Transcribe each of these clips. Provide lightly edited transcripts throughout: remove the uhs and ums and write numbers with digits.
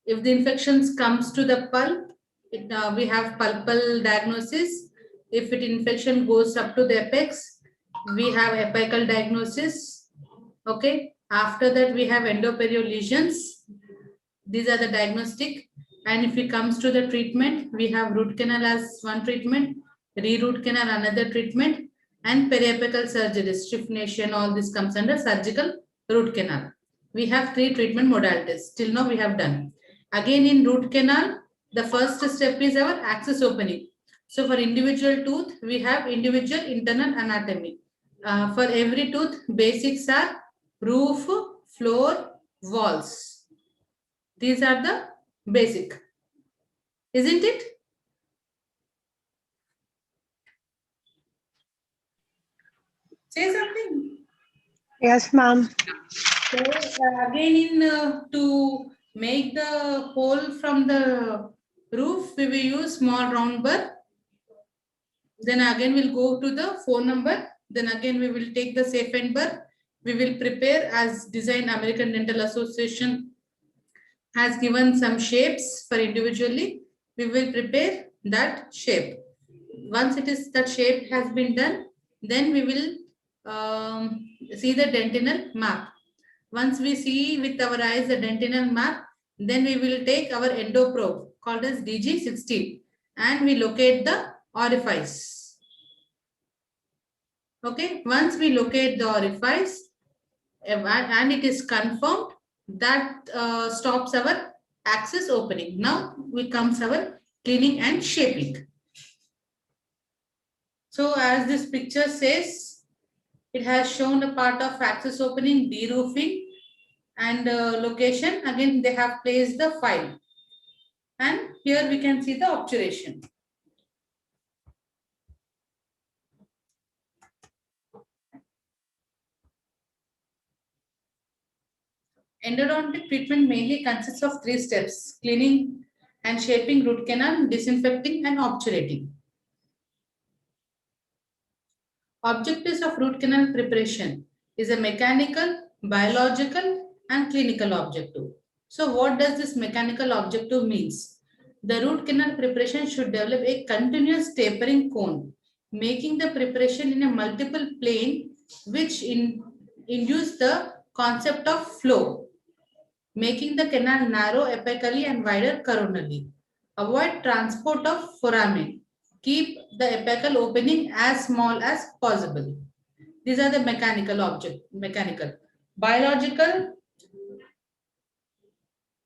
If the infections comes to the pulp, we have pulpal diagnosis. If it infection goes up to the apex, we have apical diagnosis. Okay. After that, we have endoperioral lesions. These are the diagnostic. And if it comes to the treatment, we have root canal as one treatment, re-root canal another treatment, and periapical surgery, strip nation, all this comes under surgical root canal. We have 3 treatment modalities. Till now we have done. Again in root canal, the first step is our access opening. So for individual tooth, we have individual internal anatomy. For every tooth, basics are roof, floor, walls. These are the basic, isn't it? Say something. Yes, ma'am. So again, to make the hole from the roof, we will use small round burr. Then again, we'll go to the phone number. Then again, we will take the safe and burr. We will prepare as design. American Dental Association has given some shapes for individually. We will prepare that shape. Once it is that shape has been done, then we will see the dentinal map. Once we see with our eyes the dentinal map, then we will take our endoprobe called as DG16 and we locate the orifice. Okay, once we locate the orifice and it is confirmed, that stops our access opening. Now we comes our cleaning and shaping. So as this picture says, it has shown a part of access opening, de-roofing and location. Again, they have placed the file. And here we can see the obturation. Endodontic treatment mainly consists of 3 steps: cleaning and shaping root canal, disinfecting and obturating. Objectives of root canal preparation is a mechanical, biological and clinical objective. So what does this mechanical objective means? The root canal preparation should develop a continuous tapering cone, making the preparation in a multiple plane which induce the concept of flow, making the canal narrow apically and wider coronally. Avoid transport of foramen. Keep the apical opening as small as possible. These are the mechanical. Biological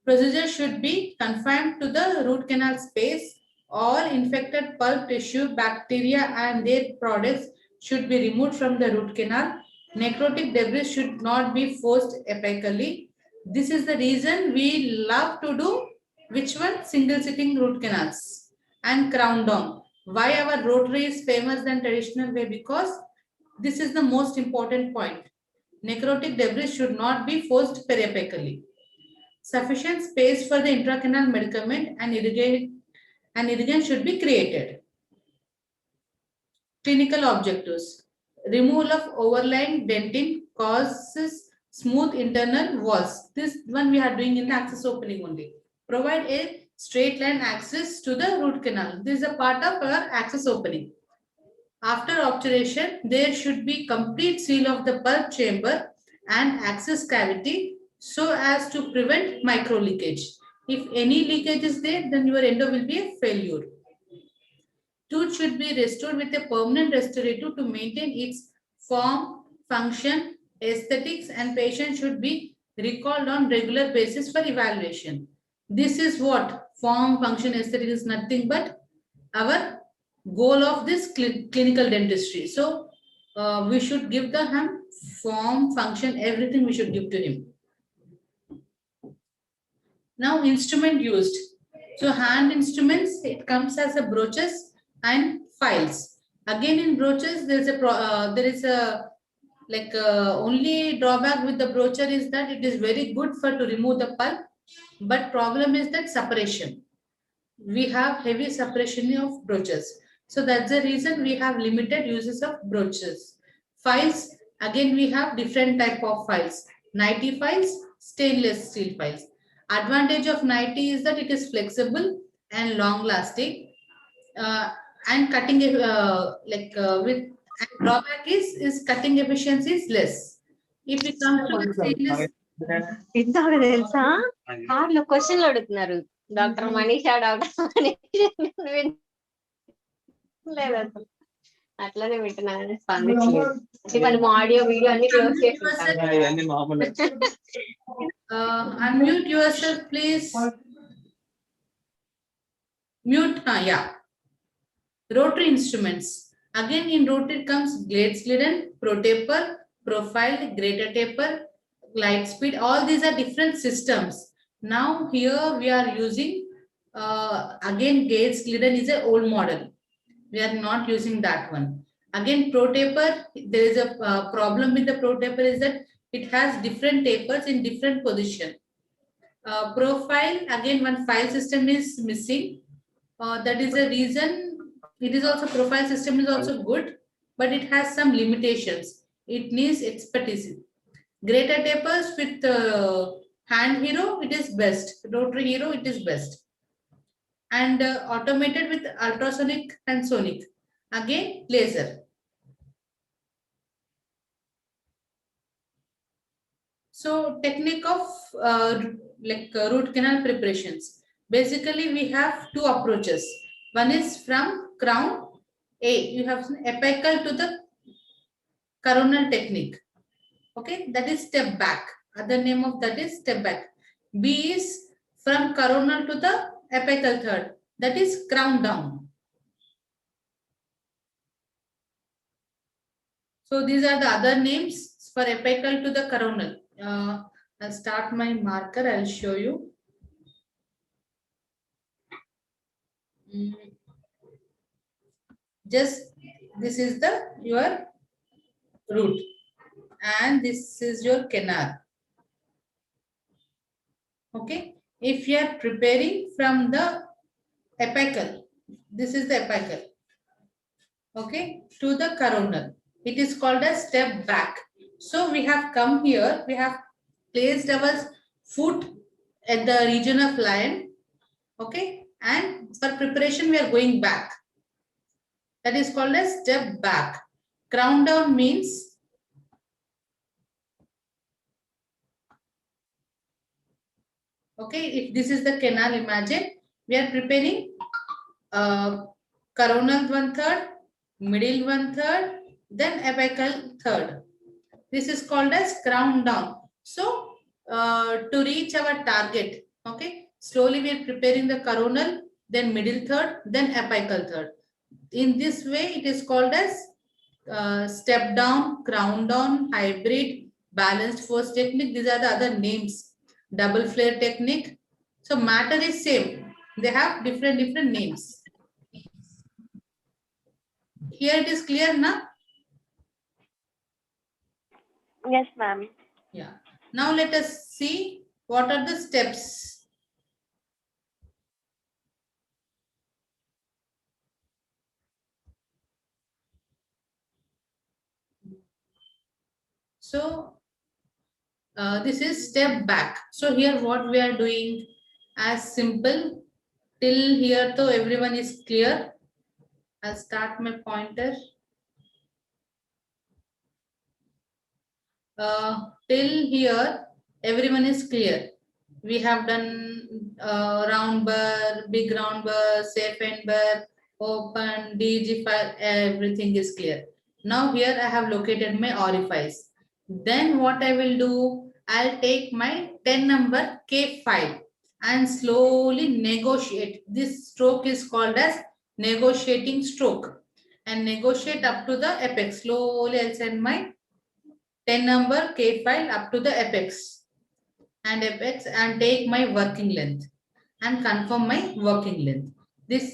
procedure should be confined to the root canal space. All infected pulp tissue, bacteria and their products should be removed from the root canal. Necrotic debris should not be forced apically. This is the reason we love to do which one? Single sitting root canals and crown down. Why our rotary is famous than traditional way? Because this is the most important point. Necrotic debris should not be forced periapically. Sufficient space for the intracanal medicament and irrigant should be created. Clinical objectives. Removal of overlying dentin causes smooth internal walls. This one we are doing in the access opening only. Provide a straight line access to the root canal. This is a part of our access opening. After obturation, there should be complete seal of the pulp chamber and access cavity so as to prevent micro leakage. If any leakage is there, then your endo will be a failure. Tooth should be restored with a permanent restorative to maintain its form, function, aesthetics, and patient should be recalled on regular basis for evaluation. This is what form, function, aesthetic is nothing but our goal of this clinical dentistry. So we should give the him form, function, everything we should give to him. Now instrument used. So hand instruments, it comes as a broaches and files. Again in broaches, there is a only drawback with the brochure is that it is very good for to remove the pulp, but problem is that separation. We have heavy separation of broaches. So that's the reason we have limited uses of broaches. Files, again we have different type of files. 90 files, stainless steel files. Advantage of 90 is that it is flexible and long lasting, and cutting with, and drawback is cutting efficiency is less. If we come to the stainless, ఇందాక తెలుసా కార్లో క్వశ్చన్లు అడుగుతున్నారు doctor Manisha లేదు అసలు అట్లానే వింటున్నాను స్పందించలేదు అంటే మనం ఆడియో వీడియో అన్ని క్లోజ్ చేసి unmute yourself please. Mute, yeah. Rotary instruments. Again in rotary comes Glades Glidden, Protaper, Profile, Greater Taper, Light Speed. All these are different systems. Now here we are using again Glades Glidden is an old model. We are not using that one. Again Protaper, there is a problem with the Protaper is that it has different tapers in different position. Profile, again one file system is missing. That is the reason. It is also profile system is also good, but it has some limitations. It needs expertise. Greater tapers with hand hero, it is best. Rotary hero, it is best. And automated with ultrasonic and sonic. Again, laser. So technique of root canal preparations. Basically, we have two approaches. One is from crown A. You have apical to the coronal technique. Okay, that is step back. Other name of that is step back. B is from coronal to the apical third. That is crown down. So these are the other names for apical to the coronal. I'll start my marker. I'll show you. Just this is the your root and this is your canal. Okay, if you are preparing from the apical, this is the apical, okay, to the coronal, it is called a step back. So we have come here, we have placed our foot at the region of lion, okay, and for preparation we are going back. That is called a step back. Crown down means okay, if this is the canal, imagine we are preparing coronal 1/3, middle 1/3, then apical 1/3. This is called as crown down. So to reach our target, okay, slowly we are preparing the coronal, then middle third, then apical third. In this way, it is called as step down, crown down, hybrid, balanced force technique. These are the other names. Double flare technique. So matter is same. They have different names. Here it is clear now? Yes, ma'am. Yeah. Now let us see what are the steps. So this is step back. So here what we are doing as simple till here, though everyone is clear. I'll start my pointer. Till here everyone is clear. We have done round burr, big round burr, safe end burr, open, DG file, everything is clear. Now here I have located my orifice. Then what I will do, I'll take my 10 number K file and slowly negotiate. This stroke is called as negotiating stroke, and negotiate up to the apex. Slowly I'll send my 10 number K file up to the apex and take my working length and confirm my working length. This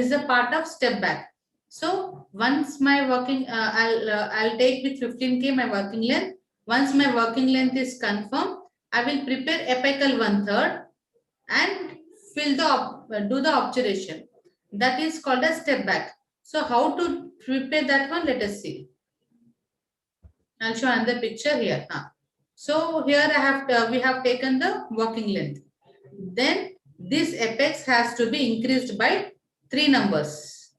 is a part of step back. So once my working, I'll take with 15K my working length. Once my working length is confirmed, I will prepare apical 1/3 and do the obturation. That is called a step back. So how to prepare that one? Let us see. I'll show another picture here. So here we have taken the working length. then this apex has to be increased by 3 numbers.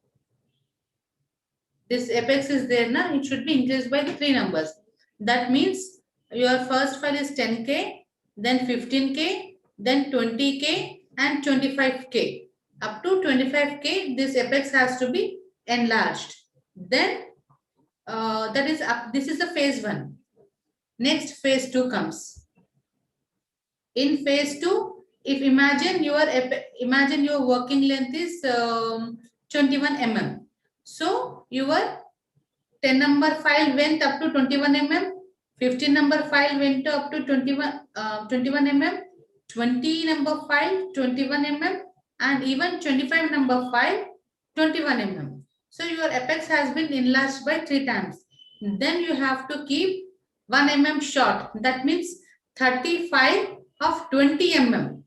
This apex is there now, it should be increased by the 3 numbers. That means your first file is 10K, then 15K, then 20K and 25K. Up to 25K, this apex has to be enlarged. Then that is up. This is the phase 1. Next phase 2 comes. In phase 2, if imagine your working length is 21 mm. So your 10 number file went up to 21 mm, 15 number file went up to 21 mm, 20 number file 21 mm, and even 25 number file 21 mm. So your apex has been enlarged by 3 times. Then you have to keep 1 mm short. That means 35 of 20 mm.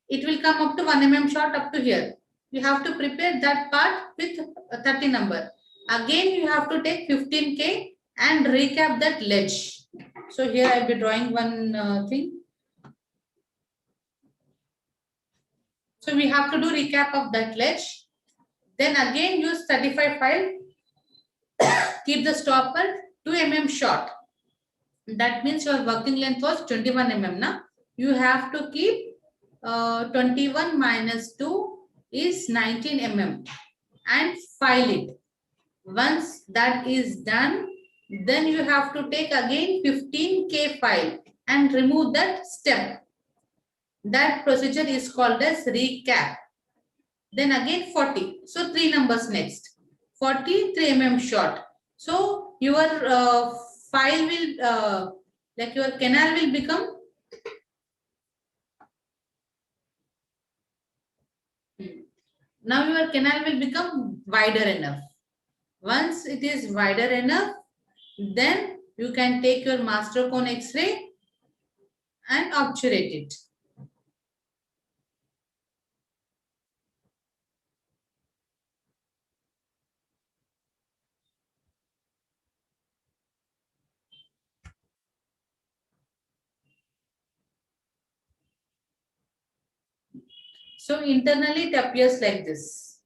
It will come up to 1 mm short up to here. You have to prepare that part with 30 number. Again, you have to take 15K and recap that ledge. So here I'll be drawing one thing. So we have to do recap of that ledge. Then again use 35 file. Keep the stopper 2 mm short. That means your working length was 21 mm. Now you have to keep 21 minus 2 is 19 mm and file it. Once that is done, then you have to take again 15K file and remove that step. That procedure is called as recap. Then again 40. So 3 numbers next. 40, 3 mm short. So your file will, like your canal will become now your canal will become wider enough. Once it is wider enough, then you can take your master cone X-ray and obturate it. So internally it appears like this.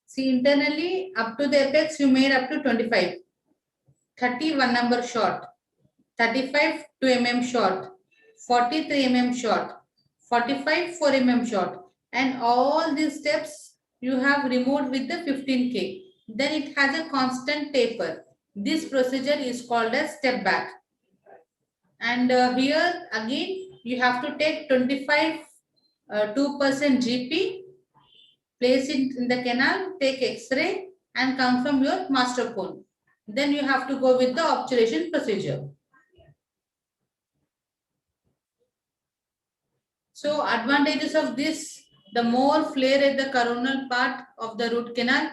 See, internally up to the apex you made up to 25. 31 number short, 35 2 mm short, 43 mm short, 45 4 mm short, and all these steps you have removed with the 15K. Then it has a constant taper. This procedure is called as step back. And here again you have to take 25 2% GP, place it in the canal, take X-ray and confirm your master cone. Then you have to go with the obturation procedure. So advantages of this, the more flare at the coronal part of the root canal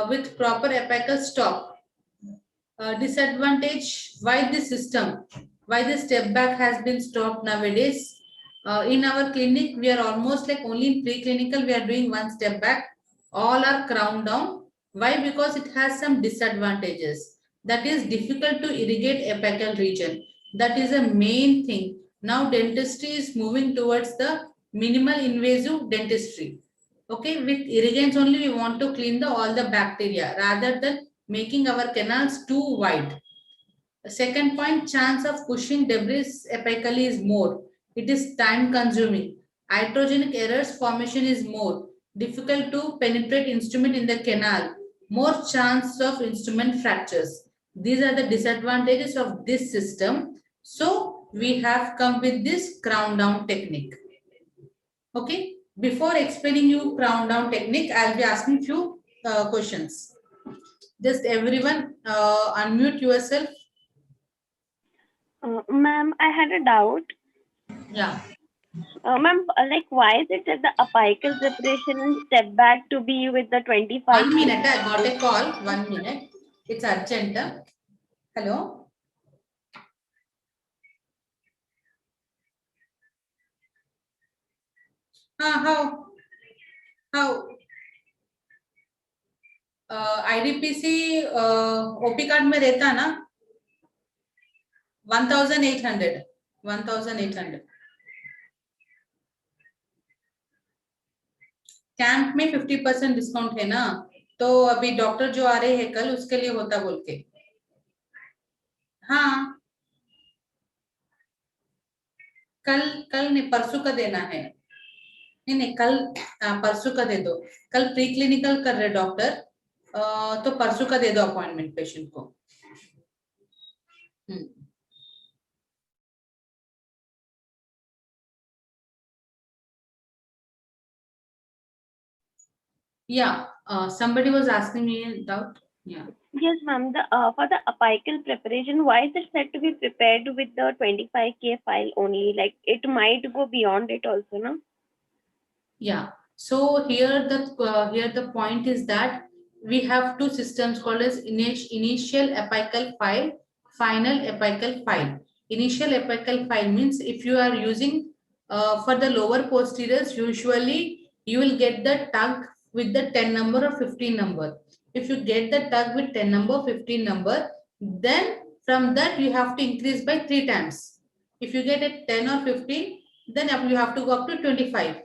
with proper apical stop. Disadvantage, why this system, why the step back has been stopped nowadays. In our clinic, we are almost like only in preclinical, we are doing one step back. All are crown down. Why? Because it has some disadvantages. That is difficult to irrigate apical region. That is a main thing. Now dentistry is moving towards the minimal invasive dentistry. Okay, with irrigants only we want to clean all the bacteria rather than making our canals too wide. Second point, chance of pushing debris apically is more. It is time consuming. Iatrogenic errors formation is more. Difficult to penetrate instrument in the canal. More chance of instrument fractures. These are the disadvantages of this system. So we have come with this crown down technique. Okay. Before explaining you crown down technique, I'll be asking few questions. Just everyone unmute yourself. Ma'am, I had a doubt. Yeah. Ma'am, like why is it that the apical separation and step back to be with the 25? 1 minute, I got a call. 1 minute. It's urgent. Hello. How? How? IDPC OP card में रहता ना 1800 camp में 50% discount है ना, तो अभी doctor जो आ रहे हैं कल उसके लिए होता बोल के। हाँ कल नहीं परसों का देना है। नहीं कल परसों का दे दो, कल प्री क्लिनिकल कर रहे डॉक्टर, तो परसों का दे दो अपॉइंटमेंट पेशेंट को। Yeah, somebody was asking me a doubt. Yeah. Yes, ma'am. For the apical preparation, why is it said to be prepared with the 25K file only? Like it might go beyond it also, no? Yeah. So here the point is that we have two systems called as initial apical file, final apical file. Initial apical file means if you are using for the lower posteriors, usually you will get the tag with the 10 number or 15 number. If you get the tag with 10 number, 15 number, then from that you have to increase by 3 times. If you get a 10 or 15, then you have to go up to 25.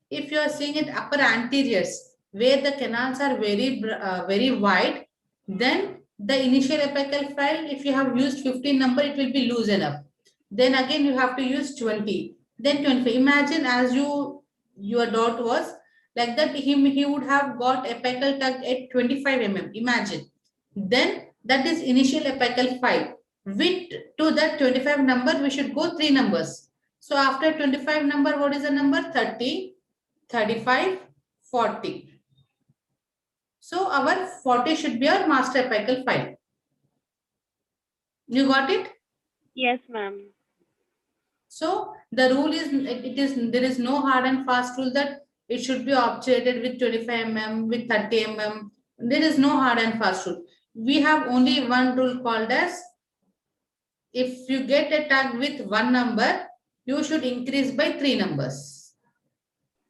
If you are seeing it upper anteriors where the canals are very wide, then the initial apical file, if you have used 15 number, it will be loose enough. Then again you have to use 20, then 25. Imagine as your dot was like that, he would have got apical tag at 25 mm. Imagine. Then that is initial apical file. With to that 25 number, we should go 3 numbers. So after 25 number, what is the number? 30, 35, 40. So our 40 should be our master apical file. You got it? Yes, ma'am. So the rule is, there is no hard and fast rule that it should be obturated with 25 mm, with 30 mm. There is no hard and fast rule. We have only one rule called as, if you get a tag with one number, you should increase by 3 numbers.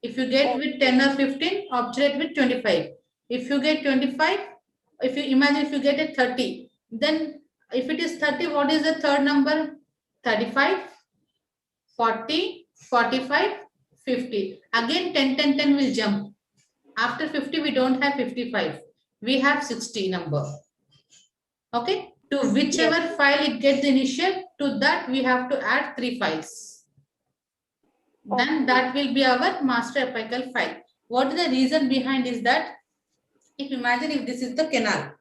If you get with 10 or 15, obturate with 25. If you get 25, if you imagine if you get a 30, then if it is 30, what is the third number? 35, 40, 45, 50. Again 10, 10, 10 will jump. After 50, we don't have 55. We have 60 number. Okay. To whichever file it gets initial, to that we have to add 3 files. Then that will be our master apical file. What is the reason behind is that, if imagine if this is the canal,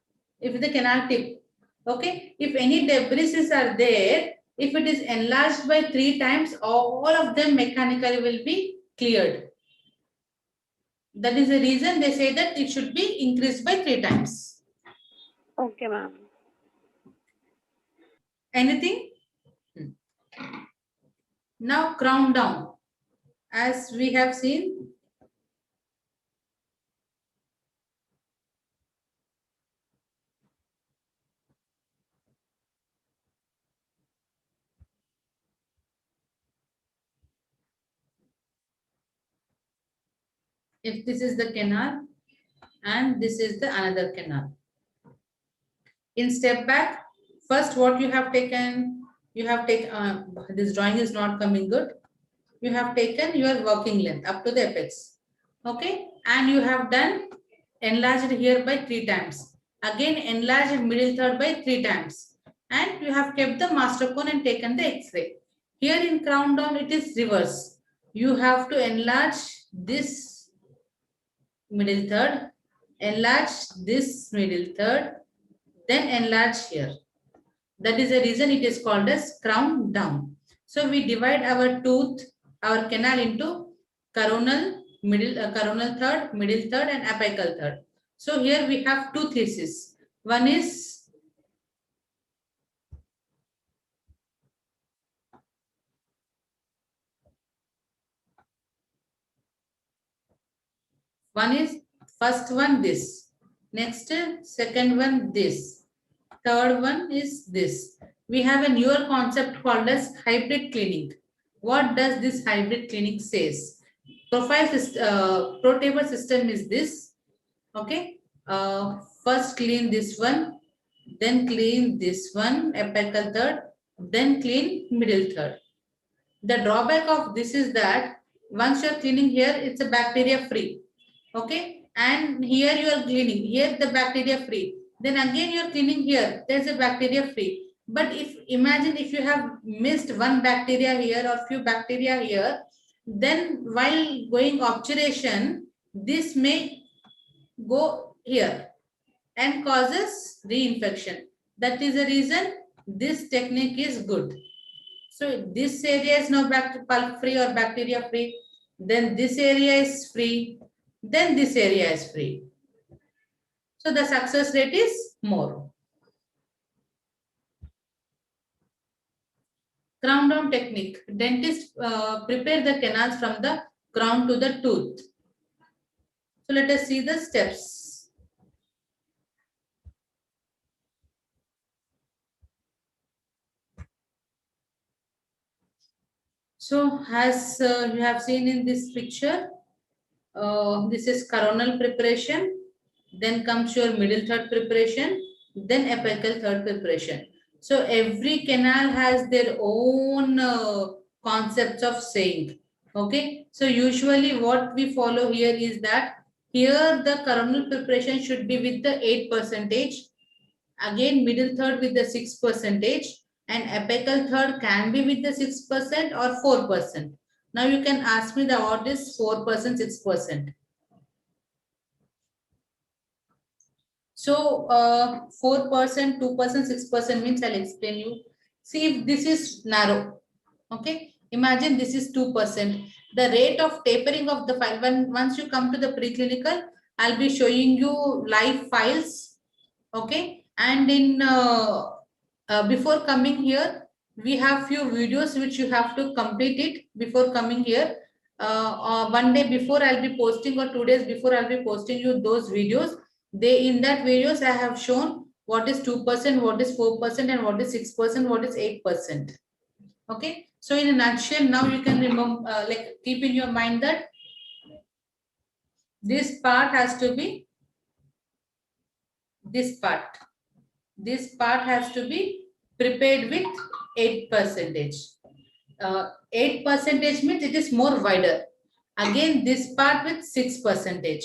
if the canal tip, okay, if any debris are there, if it is enlarged by 3 times, all of them mechanically will be cleared. That is the reason they say that it should be increased by 3 times. Okay, ma'am. Anything? Now crown down. As we have seen, if this is the canal and this is the another canal. In step back, first what you have taken, this drawing is not coming good. You have taken your working length up to the apex. Okay, and you have done enlarged here by 3 times. Again enlarged middle third by 3 times. And you have kept the master cone and taken the X-ray. Here in crown down it is reverse. You have to enlarge this middle third, enlarge this middle third, then enlarge here. That is the reason it is called as crown down. So we divide our tooth, our canal into coronal, coronal third, middle third, and apical third. So here we have 2 theses. One is first one this, next second one this, third one is this. We have a newer concept called as hybrid cleaning. What does this hybrid cleaning says? Profile system, pro table system is this. Okay. first clean this one, then clean this one, apical third, then clean middle third. The drawback of this is that once you're cleaning here, it's a bacteria free. Okay, and here you are cleaning, here the bacteria free. Then again you are cleaning here, there's a bacteria free. But if imagine if you have missed one bacteria here or few bacteria here, then while going obturation, this may go here and causes reinfection. That is the reason this technique is good. So this area is now pulp free or bacteria free. Then this area is free. Then this area is free. So the success rate is more. Crown down technique. Dentists prepare the canals from the crown to the tooth. So let us see the steps. So as you have seen in this picture, this is coronal preparation, then comes your middle third preparation, then apical third preparation. So every canal has their own concepts of saying. Okay, so usually what we follow here is that here the coronal preparation should be with the 8%, again middle third with the 6%, and apical third can be with the 6% or 4%. Now you can ask me that what is 4%, 6%. So 4%, 2%, 6% means I'll explain you. See if this is narrow. Okay, imagine this is 2%. The rate of tapering of the file, once you come to the preclinical, I'll be showing you live files. Okay, and in before coming here, we have few videos which you have to complete it before coming here. One day before I'll be posting, or 2 days before I'll be posting you those videos. In that videos I have shown what is 2%, what is 4%, and what is 6%, what is 8%. Okay, so in a nutshell, now you can remember, like keep in your mind that this part has to be this part. This part has to be prepared with 8%. 8% means it is more wider. Again, this part with 6%.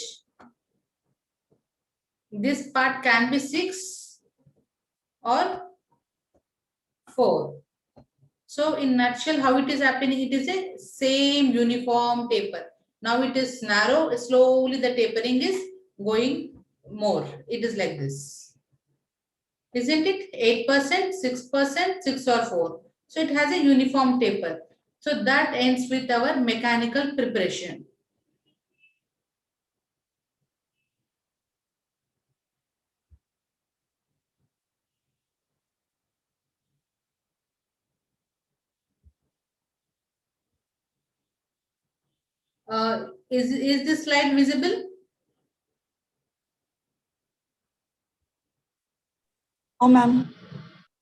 This part can be 6 or 4. So in nutshell, how it is happening, it is a same uniform taper. Now it is narrow, slowly the tapering is going more. It is like this. Isn't it? 8%, 6%, 6 or 4. So it has a uniform taper. So that ends with our mechanical preparation. Is this slide visible? Oh, ma'am.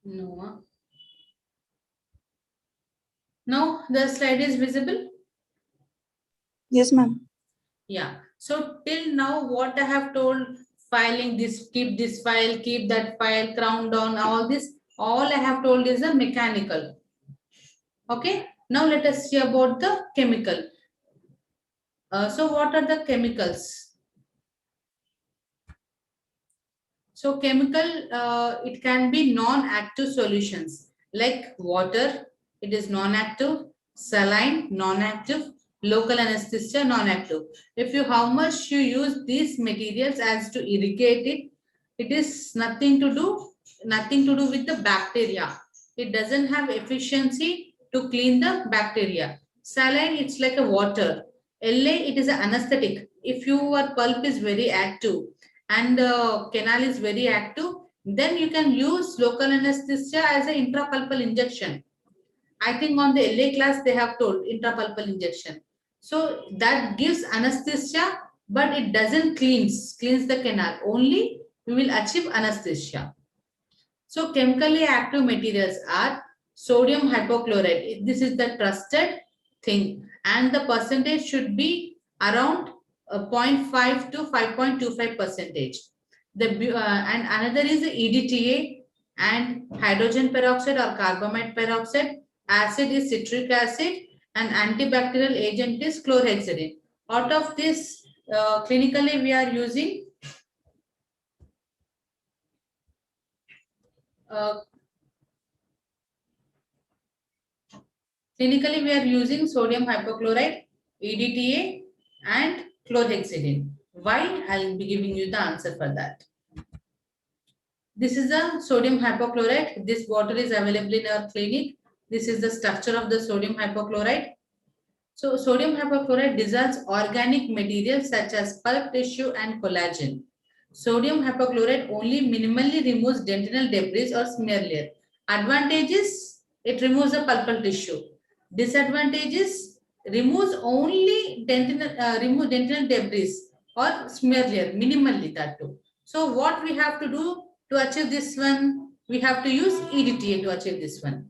No. Now the slide is visible? Yes, ma'am. Yeah. So till now what I have told, filing this, keep this file, keep that file, crown down, all this, all I have told is a mechanical. Okay. Now let us see about the chemical. So what are the chemicals? So chemical, it can be non-active solutions like water, it is non-active, saline, non-active, local anesthesia, non-active. If you, how much you use these materials as to irrigate it, it is nothing to do with the bacteria. It doesn't have efficiency to clean the bacteria. Saline, it's like a water. LA, it is an anesthetic. If your pulp is very active and canal is very active, then you can use local anesthesia as an intrapulpal injection. I think on the LA class they have told intrapulpal injection. So that gives anesthesia, but it doesn't cleanse the canal. Only we will achieve anesthesia. So chemically active materials are sodium hypochlorite. This is the trusted thing, and the percentage should be around 0.5 to 5.25%. And another is the EDTA and hydrogen peroxide or carbamide peroxide. Acid is citric acid and antibacterial agent is chlorhexidine. Out of this, clinically we are using sodium hypochlorite, EDTA and chlorhexidine. Why? I'll be giving you the answer for that. This is a sodium hypochlorite. This bottle is available in our clinic. This is the structure of the sodium hypochlorite. So sodium hypochlorite dissolves organic materials such as pulp tissue and collagen. Sodium hypochlorite only minimally removes dentinal debris or smear layer. Advantages, it removes the pulpal tissue. Disadvantages, removes only dentinal debris or smear layer, minimally that too. So what we have to do to achieve this one? We have to use EDTA to achieve this one.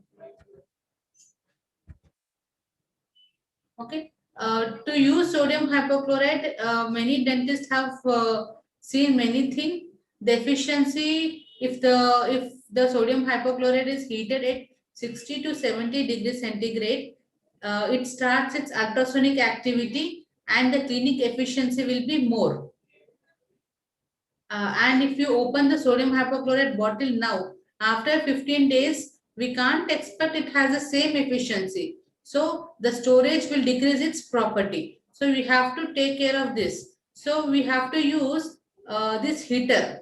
Okay. To use sodium hypochlorite, many dentists have seen many things. The efficiency, if the sodium hypochlorite is heated at 60 to 70 degrees centigrade, it starts its ultrasonic activity and the clinic efficiency will be more. And if you open the sodium hypochlorite bottle now, after 15 days, we can't expect it has the same efficiency. So the storage will decrease its property. So we have to take care of this. So we have to use this heater.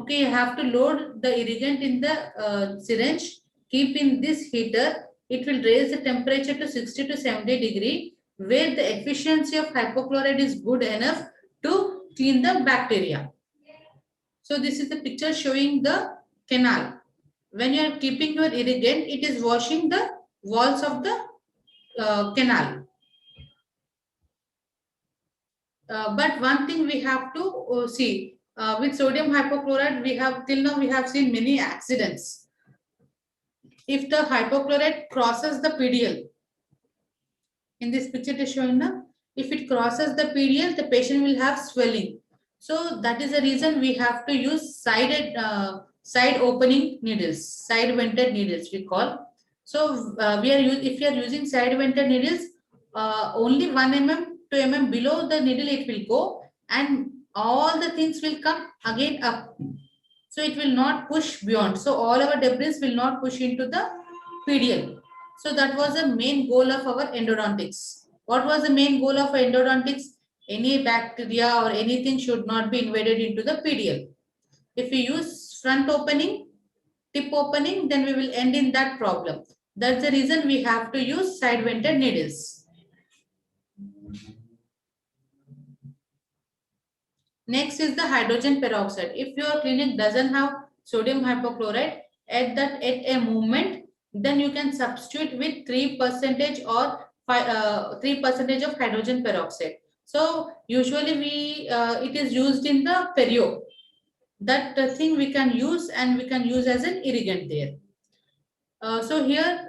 Okay, you have to load the irrigant in the syringe, keep in this heater. It will raise the temperature to 60 to 70 degree, where the efficiency of hypochlorite is good enough to clean the bacteria. So this is the picture showing the canal. When you are keeping your irrigant, it is washing the walls of the canal. But one thing we have to see, with sodium hypochlorite, till now we have seen many accidents. If the hypochlorite crosses the PDL, in this picture it is showing now, if it crosses the PDL, the patient will have swelling. So that is the reason we have to use side opening needles, side vented needles we call. So if you are using side vented needles, only 1 mm, 2 mm below the needle it will go, and all the things will come again up. So it will not push beyond. So all our debris will not push into the PDL. So that was the main goal of our endodontics. What was the main goal of endodontics? Any bacteria or anything should not be invaded into the PDL. If we use front opening, tip opening, then we will end in that problem. That's the reason we have to use side vented needles. Next is the hydrogen peroxide. If your clinic doesn't have sodium hypochlorite at a moment, then you can substitute with 3% or 3% of hydrogen peroxide. So usually it is used in the perio. That thing we can use, and we can use as an irrigant there. So here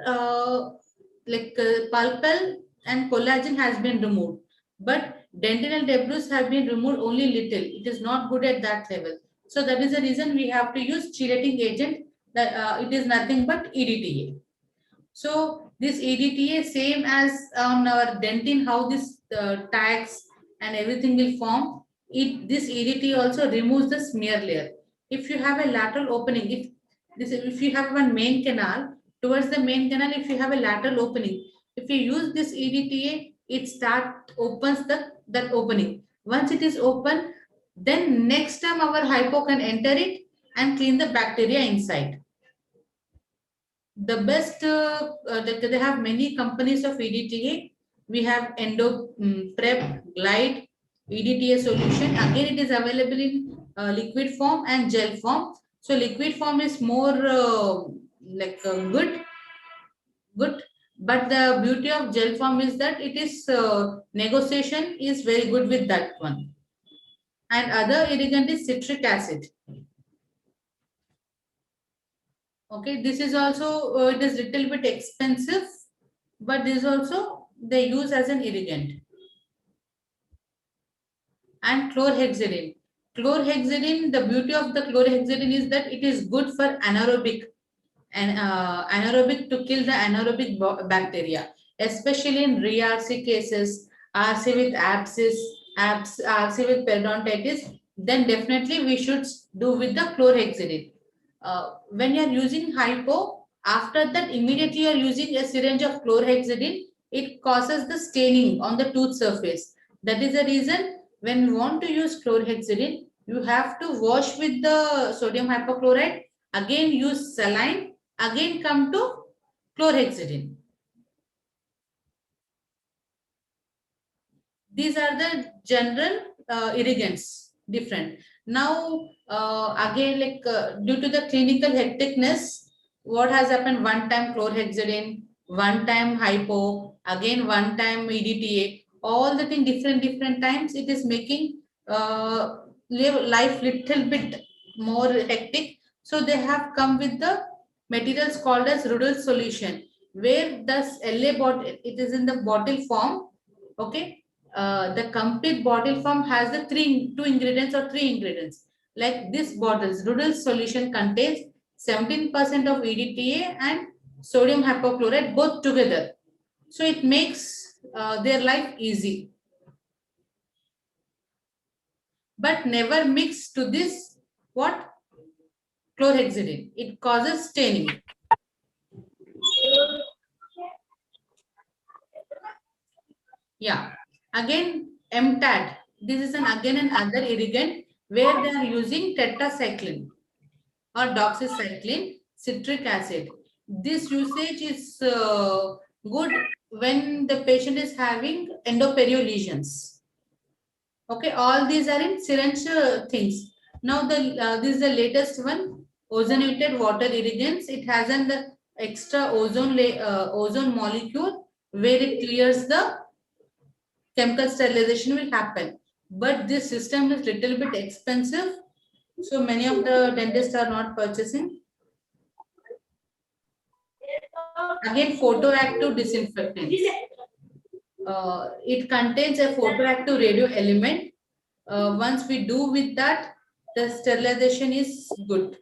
pulpal and collagen has been removed, but dentinal debris have been removed only little. It is not good at that level. So that is the reason we have to use chelating agent. That it is nothing but EDTA. So this EDTA, same as on our dentin, how this tags and everything will form. This EDTA also removes the smear layer. If you have a lateral opening, if you have one main canal, towards the main canal, if you have a lateral opening, if you use this EDTA, it opens that opening. Once it is open, then next time our hypo can enter it and clean the bacteria inside. The best, they have many companies of EDTA. We have Prep, Glide, EDTA solution. Again, it is available in liquid form and gel form. So liquid form is more good. But the beauty of gel form is that it is negotiation is very good with that one. And other irrigant is citric acid. Okay, this is also, it is little bit expensive, but this also they use as an irrigant. And chlorhexidine. Chlorhexidine, the beauty of the chlorhexidine is that it is good for anaerobic and anaerobic to kill the anaerobic bacteria, especially in re-RC cases, RC with abscess, RC with periodontitis, then definitely we should do with the chlorhexidine. When you are using hypo, after that immediately you are using a syringe of chlorhexidine, it causes the staining on the tooth surface. That is the reason when you want to use chlorhexidine, you have to wash with the sodium hypochlorite, again use saline, again come to chlorhexidine. These are the general irrigants, different. Now, again, like due to the clinical hecticness, what has happened? One time chlorhexidine, one time hypo, again one time EDTA, all the thing different times. It is making life little bit more hectic. So they have come with the materials called as Rudel solution, where this LA bottle, it is in the bottle form. Okay, the complete bottle form has the two ingredients or three ingredients. Like this bottle's Rudel solution contains 17% of EDTA and sodium hypochlorite both together. So it makes their life easy. But never mix to this what? Chlorhexidine. It causes staining. Yeah. Again, MTAD. This is again another irrigant where they are using tetracycline or doxycycline citric acid. This usage is good when the patient is having endoperio lesions. Okay, all these are in syringe things. Now this is the latest one, ozonated water irrigants. It has an extra ozone molecule where it clears the chemical sterilization will happen. But this system is little bit expensive. So many of the dentists are not purchasing. Again, photoactive disinfectant. It contains a photoactive radio element. Once we do with that, the sterilization is good.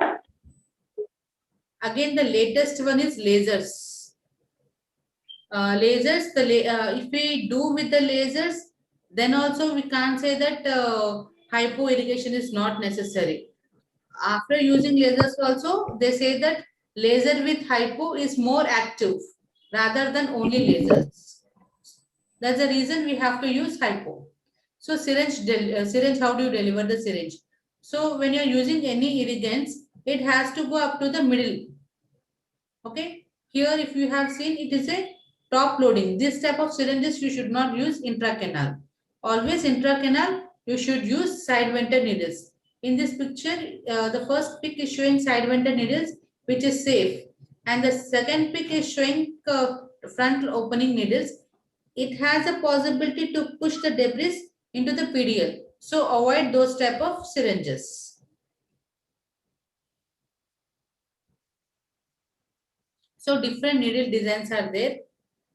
Again, the latest one is lasers. Lasers, if we do with the lasers, then also we can't say that hypo irrigation is not necessary. After using lasers also, they say that laser with hypo is more active rather than only lasers. That's the reason we have to use hypo. So syringe, how do you deliver the syringe? So when you're using any irrigants, it has to go up to the middle. Okay. Here, if you have seen, it is a top loading. This type of syringes you should not use intracanal. Always intracanal, you should use side vented needles. In this picture, the first pic is showing side vented needles, which is safe. And the second pic is showing front opening needles. It has a possibility to push the debris into the PDL. So avoid those type of syringes. So different needle designs are there.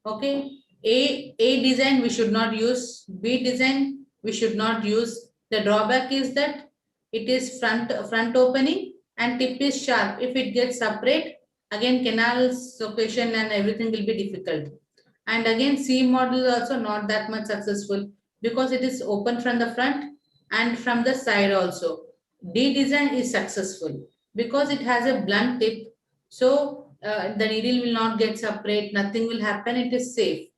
Okay. A design we should not use. B design we should not use. The drawback is that it is front opening and tip is sharp. If it gets separate, again canals location and everything will be difficult. And again C model is also not that much successful because it is open from the front and from the side also. D design is successful because it has a blunt tip. So the needle will not get separate, nothing will happen, it is safe.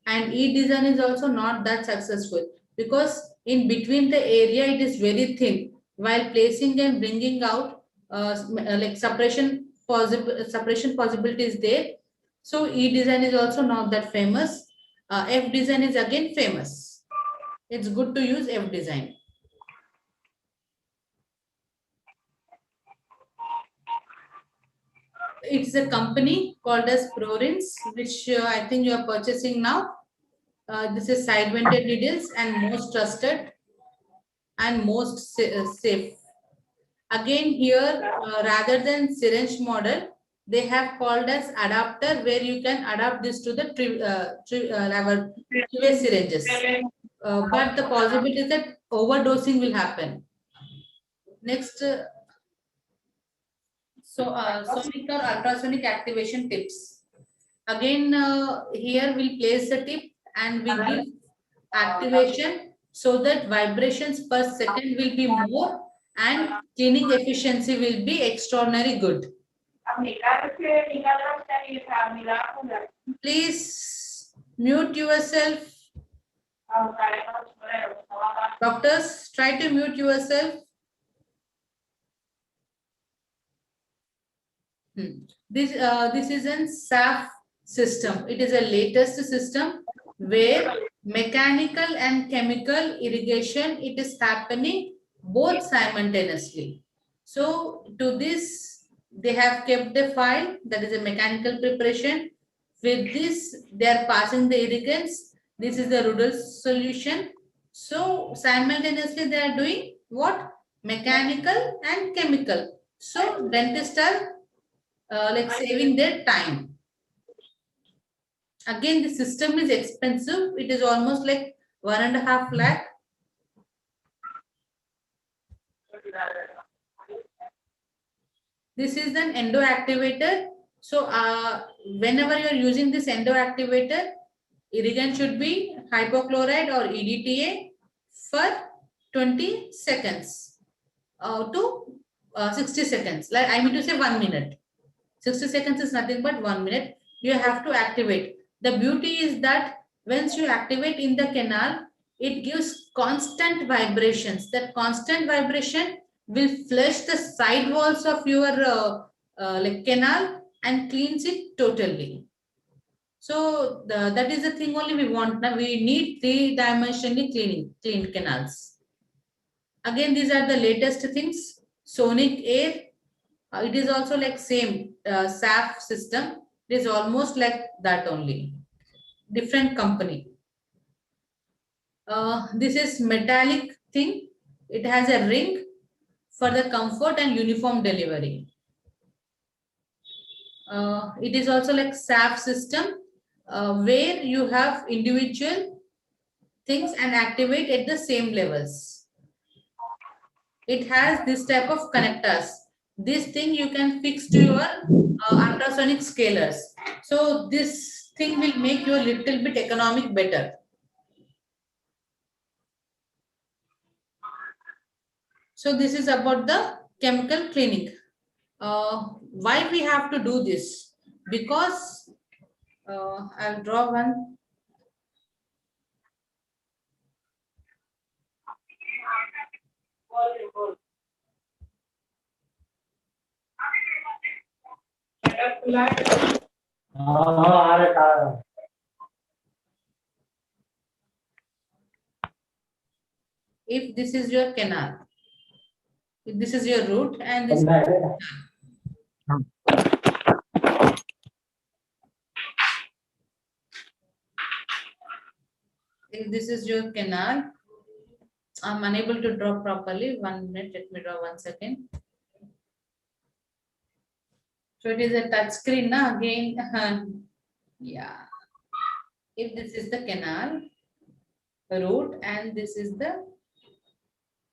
And E design is also not that successful because in between the area it is very thin. While placing and bringing out like separation possibility is there. So E design is also not that famous. F design is again famous. It's good to use F design. It's a company called as ProRins, which I think you are purchasing now. This is side vented needles and most trusted and most safe. Again here, rather than syringe model, they have called as adapter where you can adapt this to the our previous syringes. But the possibility is that overdosing will happen. Next, sonic or ultrasonic activation tips. Again, here we'll place the tip and we give activation so that vibrations per second will be more and cleaning efficiency will be extraordinary good. Please mute yourself. Doctors, try to mute yourself. This is an SAF system. It is a latest system where mechanical and chemical irrigation, it is happening both simultaneously. So to this, they have kept the file, that is a mechanical preparation. With this, they are passing the irrigants. This is the Rudolph solution. So simultaneously, they are doing what? Mechanical and chemical. So dentists are like saving their time. Again, the system is expensive. It is almost like 1.5 lakh. This is an endo activator. So whenever you are using this endo activator, irrigant should be hypochlorite or EDTA for 20 seconds to 60 seconds. Like I mean to say 1 minute. 60 seconds is nothing but 1 minute. You have to activate. The beauty is that once you activate in the canal, it gives constant vibrations. That constant vibration will flush the side walls of your like canal and cleans it totally. So that is the thing only we want. Now we need 3-dimensionally cleaned canals. Again, these are the latest things. Sonic air. It is also like same SAF system. It is almost like that only. Different company. This is metallic thing. It has a ring for the comfort and uniform delivery. It is also like SAF system where you have individual things and activate at the same levels. It has this type of connectors. This thing you can fix to your ultrasonic scalers. So this thing will make you a little bit economic better. So this is about the chemical cleaning. Why we have to do this? Because I'll draw one. If this is your canal, if this is your root, and this if this is your canal, I'm unable to draw properly. 1 minute, let me draw 1 second. So it is a touch screen now again. Yeah. If this is the canal, root, and this is the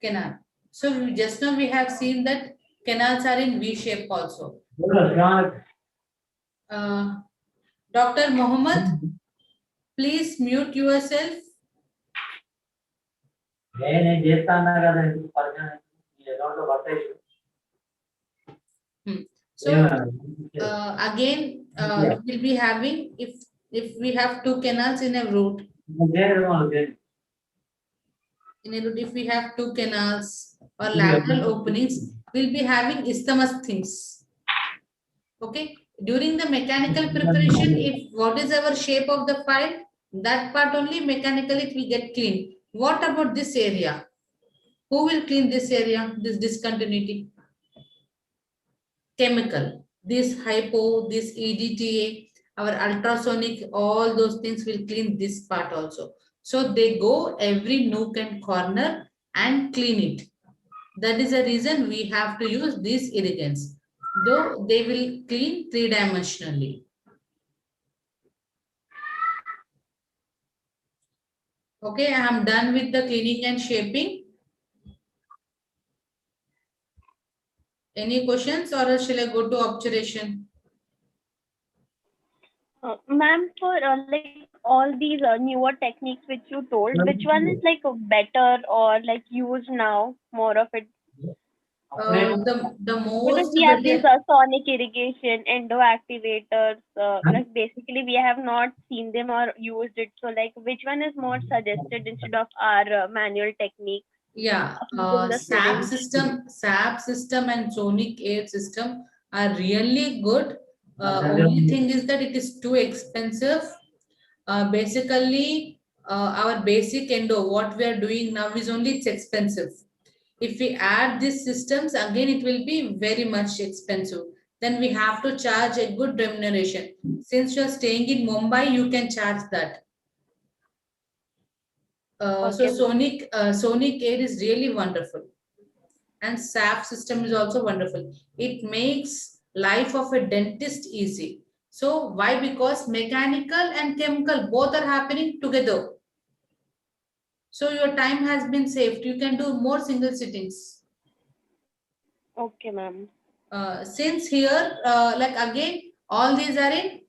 canal. So just now we have seen that canals are in V shape also. Dr. Mohammed, please mute yourself. So again, we'll be having, if we have 2 canals in a root, if we have 2 canals or lateral openings, we'll be having isthmus things. Okay. During the mechanical preparation, if what is our shape of the file, that part only mechanically it will get cleaned. What about this area? Who will clean this area, this discontinuity? Chemical. This hypo, this EDTA, our ultrasonic, all those things will clean this part also. So they go every nook and corner and clean it. That is the reason we have to use these irrigants, though they will clean 3-dimensionally. Okay, I am done with the cleaning and shaping. Any questions or shall I go to obturation? Ma'am, for like all these newer techniques which you told, which one is like better or like used now more of it? The Because most we have these better. sonic irrigation, endo activators. Like basically, we have not seen them or used it. So, like, which one is more suggested instead of our manual technique Yeah, of using the syringe? SAP system and Sonic Air system are really good. Only thing is that it is too expensive. Basically, our basic endo, what we are doing now is only it's expensive. If we add these systems, again, it will be very much expensive. Then we have to charge a good remuneration. Since you are staying in Mumbai, you can charge that. So Okay, ma'am. Sonic Air is really wonderful, and SAP system is also wonderful. It makes life of a dentist easy. So why? Because mechanical and chemical both are happening together. So your time has been saved. You can do more single sittings. Okay, ma'am. Since here, like again, all these are in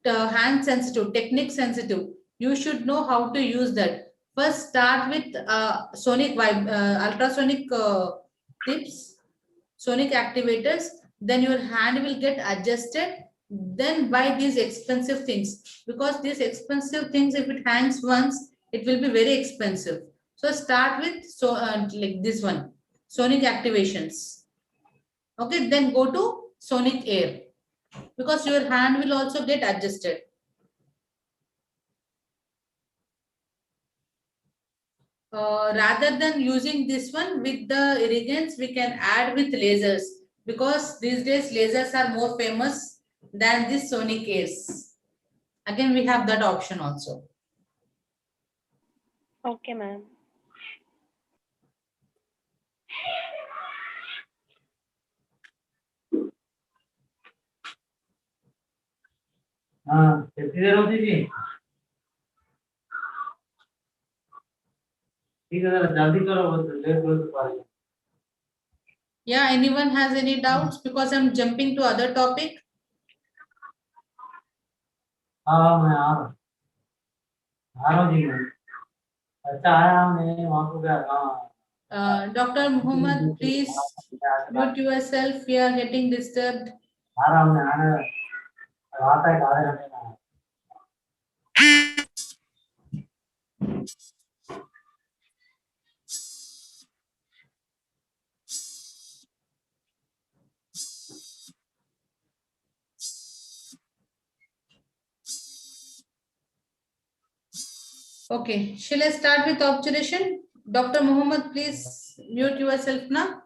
hand sensitive, technique sensitive. You should know how to use that. First, start with ultrasonic tips, sonic activators. Then your hand will get adjusted. Then buy these expensive things, because these expensive things, if it hangs once, it will be very expensive. So start with like this one, sonic activations. Okay, then go to sonic air, because your hand will also get adjusted. Rather than using this one with the irrigants, we can add with lasers, because these days lasers are more famous than this sonic airs. Again, we have that option also. Okay, ma'am. Yeah, anyone has any doubts? Because I'm jumping to other topic. Dr. Muhammad, please mute yourself. We are getting disturbed. Okay, shall I start with obturation? Dr. Muhammad, please mute yourself now.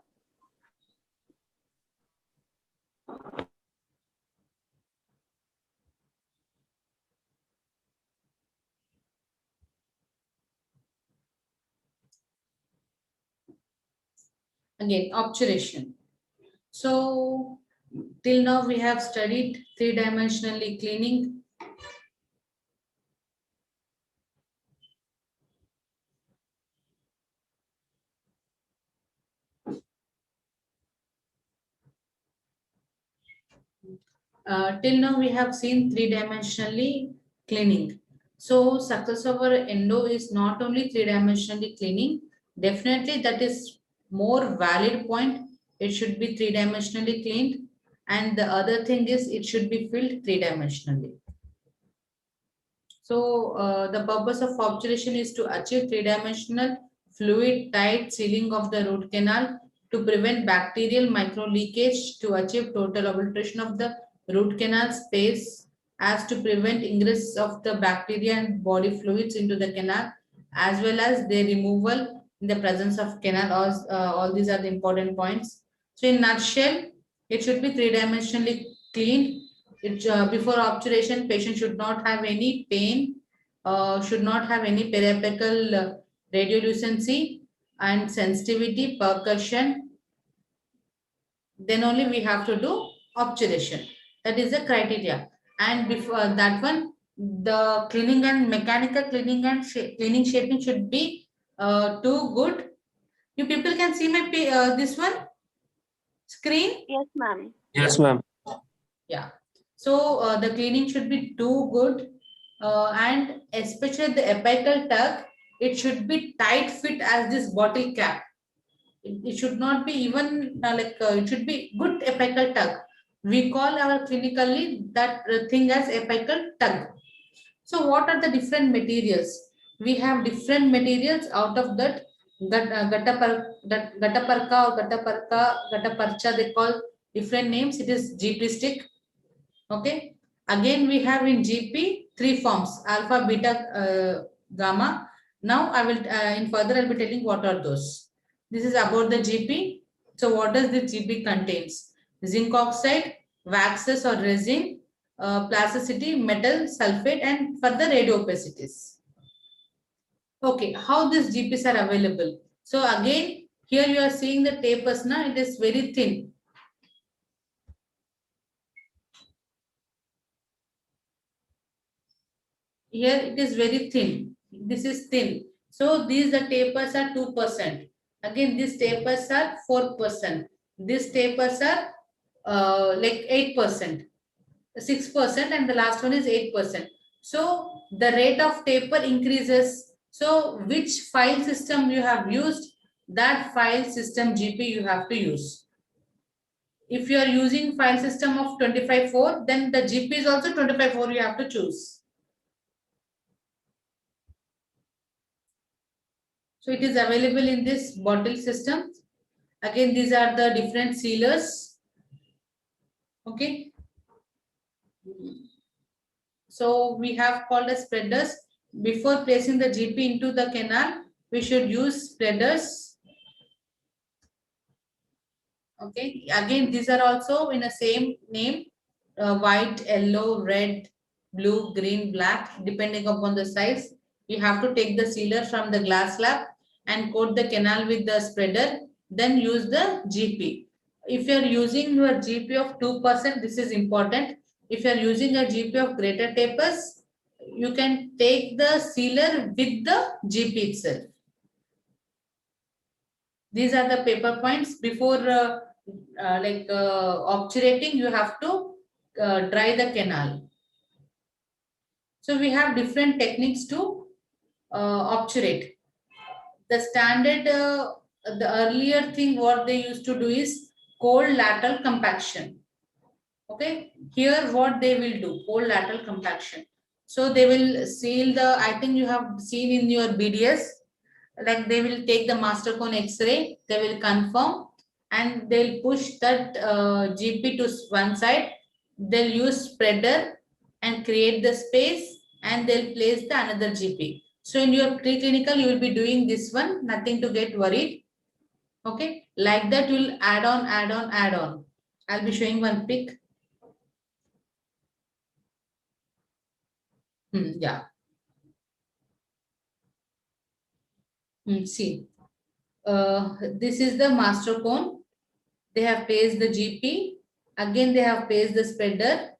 Again, obturation. So, till now we have studied three-dimensionally cleaning. Till now we have seen three-dimensionally cleaning. So success of our endo is not only three-dimensionally cleaning, definitely that is more valid point. It should be three-dimensionally cleaned. And the other thing is it should be filled three-dimensionally. So the purpose of obturation is to achieve three-dimensional fluid tight sealing of the root canal, to prevent bacterial micro leakage, to achieve total obliteration of the root canal space, as to prevent ingress of the bacteria and body fluids into the canal, as well as their removal in the presence of canal. All these are the important points. So in nutshell, it should be three-dimensionally cleaned. Before obturation, patient should not have any pain, should not have any periapical radiolucency and sensitivity, percussion. Then only we have to do obturation. That is the criteria. And before that one, the cleaning and mechanical cleaning and cleaning shaping should be too good. You people can see my this one Screen? Yes, ma'am. Yes, ma'am. Yeah. So the cleaning should be too good, and especially the apical tug, it should be tight fit as this bottle cap. It should not be even it should be good apical tug. We call our clinically that thing as apical tug. So what are the different materials? We have different materials out of that Gataparka or Gataparcha, they call different names. It is GP stick. Okay. Again, we have in GP 3 forms, alpha, beta, gamma. Now I will, in further, I'll be telling what are those. This is about the GP. So what does the GP contains? Zinc oxide, waxes or resin, plasticity, metal, sulfate, and further radio opacities. Okay, how these GPs are available? So again, here you are seeing the tapers now, it is very thin. Here it is very thin. This is thin. So these the tapers are 2%. Again, these tapers are 4%. These tapers are like 8%, 6%, and the last one is 8%. So the rate of taper increases. So which file system you have used, that file system GP you have to use. If you are using file system of 25/4, then the GP is also 25/4 you have to choose. So it is available in this bottle system. Again, these are the different sealers. Okay. So we have called as spreaders. Before placing the GP into the canal, we should use spreaders. Okay. Again, these are also in the same name, white, yellow, red, blue, green, black, depending upon the size. You have to take the sealer from the glass slab and coat the canal with the spreader, then use the GP. If you are using your GP of 2%, this is important. If you are using a GP of greater tapers, you can take the sealer with the GP itself. These are the paper points. Before obturating, you have to dry the canal. So we have different techniques to obturate. The standard, the earlier thing what they used to do is cold lateral compaction. Okay, here what they will do, cold lateral compaction. So they will seal the, I think you have seen in your BDS, like they will take the master cone X-ray, they will confirm, and they'll push that GP to one side. They'll use spreader and create the space, and they'll place the another GP. So in your preclinical, you will be doing this one, nothing to get worried. Okay, like that you will add on, add on, add on. I'll be showing one pic. Yeah. See, this is the master cone. They have placed the GP. Again, they have placed the spreader.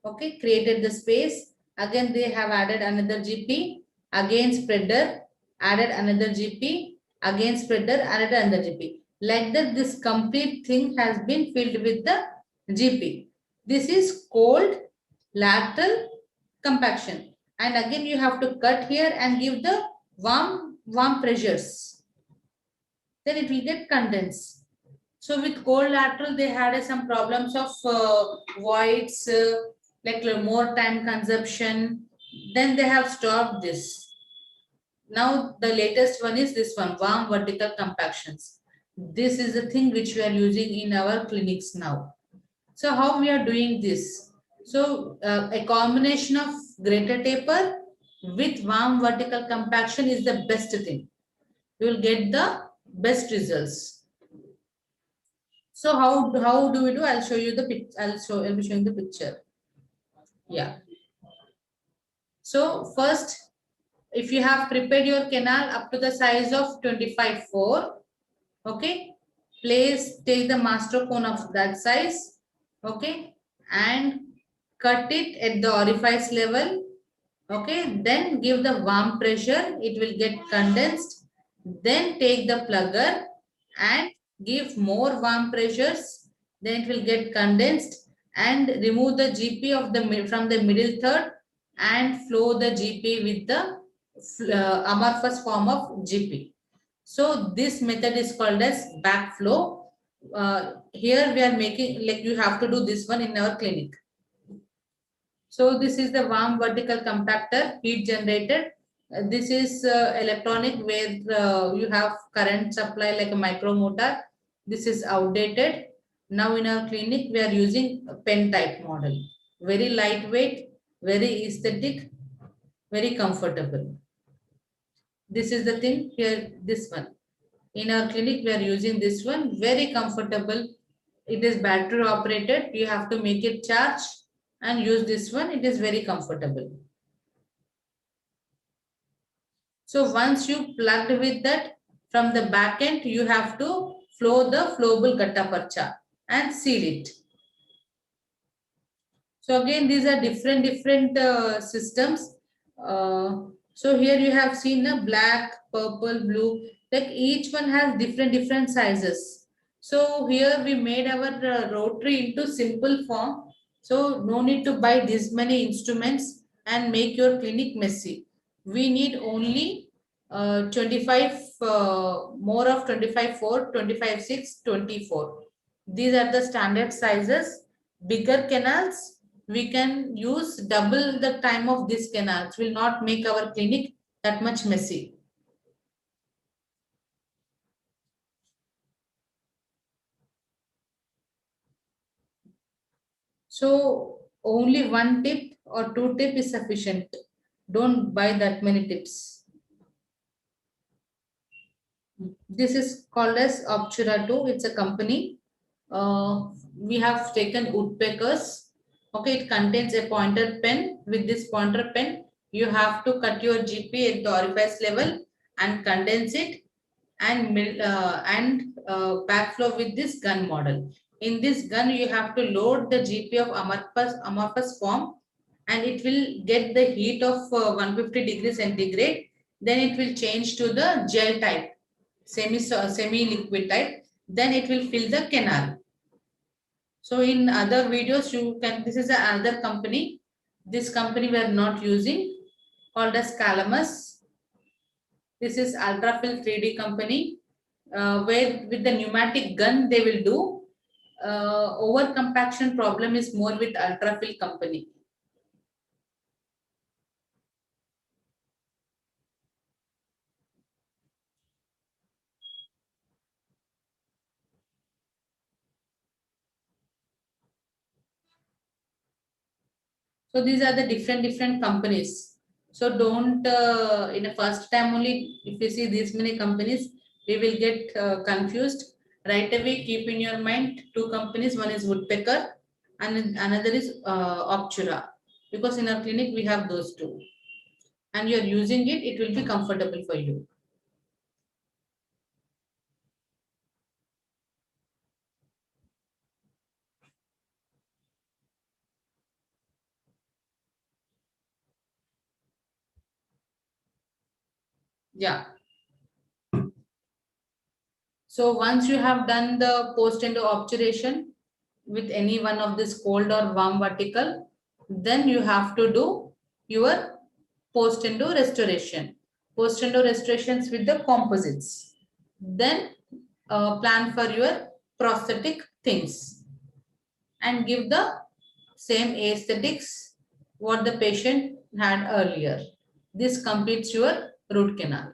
Okay, created the space. Again, they have added another GP. Again, spreader. Added another GP. Again, spreader. Added another GP. Like that, this complete thing has been filled with the GP. This is cold lateral compaction. And again, you have to cut here and give the warm pressures. Then it will get condensed. So with cold lateral, they had some problems of voids, like more time consumption. Then they have stopped this. Now the latest one is this one, warm vertical compactions. This is the thing which we are using in our clinics now. So how we are doing this? So a combination of greater taper with warm vertical compaction is the best thing. You will get the best results. So how do we do? I'll show you the picture. I'll be showing the picture. Yeah. So first, if you have prepared your canal up to the size of 25/4, okay, take the master cone of that size, okay, and cut it at the orifice level, okay, then give the warm pressure, it will get condensed, then take the plugger and give more warm pressures, then it will get condensed and remove the GP of the from the middle third and flow the GP with the amorphous form of GP. So this method is called as backflow. Here we are making, like, you have to do this one in our clinic. So this is the warm vertical compactor, heat generated. This is electronic, where you have current supply like a micro motor. This is outdated. Now in our clinic, we are using a pen type model. Very lightweight, very aesthetic, very comfortable. This is the thing here, this one. In our clinic, we are using this one, very comfortable. It is battery operated. You have to make it charge and use this one. It is very comfortable. So once you plugged with that, from the back end, you have to flow the flowable guttapercha and seal it. So again, these are different systems. So here you have seen a black, purple, blue, like each one has different sizes. So here we made our rotary into simple form. So no need to buy this many instruments and make your clinic messy. We need only 25, more of 25/4, 25/6, 24. These are the standard sizes. Bigger canals, we can use double the time of this canals, will not make our clinic that much messy. So only one tip or two tip is sufficient. Don't buy that many tips. This is called as Optura 2. It's a company. We have taken woodpeckers. Okay, it contains a pointer pen. With this pointer pen, you have to cut your GP at the orifice level and condense it and backflow with this gun model. In this gun, you have to load the GP of amorphous form, and it will get the heat of 150 degrees centigrade. Then it will change to the gel type, semi-liquid type. Then it will fill the canal. So in other videos, you can, this is another company. This company we are not using, called as Calamus. This is Ultrafill 3D company, where with the pneumatic gun they will do. Over compaction problem is more with Ultrafill company. So these are the different companies. So don't in a first time only, if you see these many companies, we will get confused. Right away, keep in your mind two companies. One is Woodpecker and another is Optura. Because in our clinic we have those two, and you are using it, it will be comfortable for you. Yeah. So once you have done the post-endo obturation with any one of this cold or warm vertical, then you have to do your post-endo restoration. Post-endo restorations with the composites. Then plan for your prosthetic things and give the same aesthetics what the patient had earlier. This completes your root canal.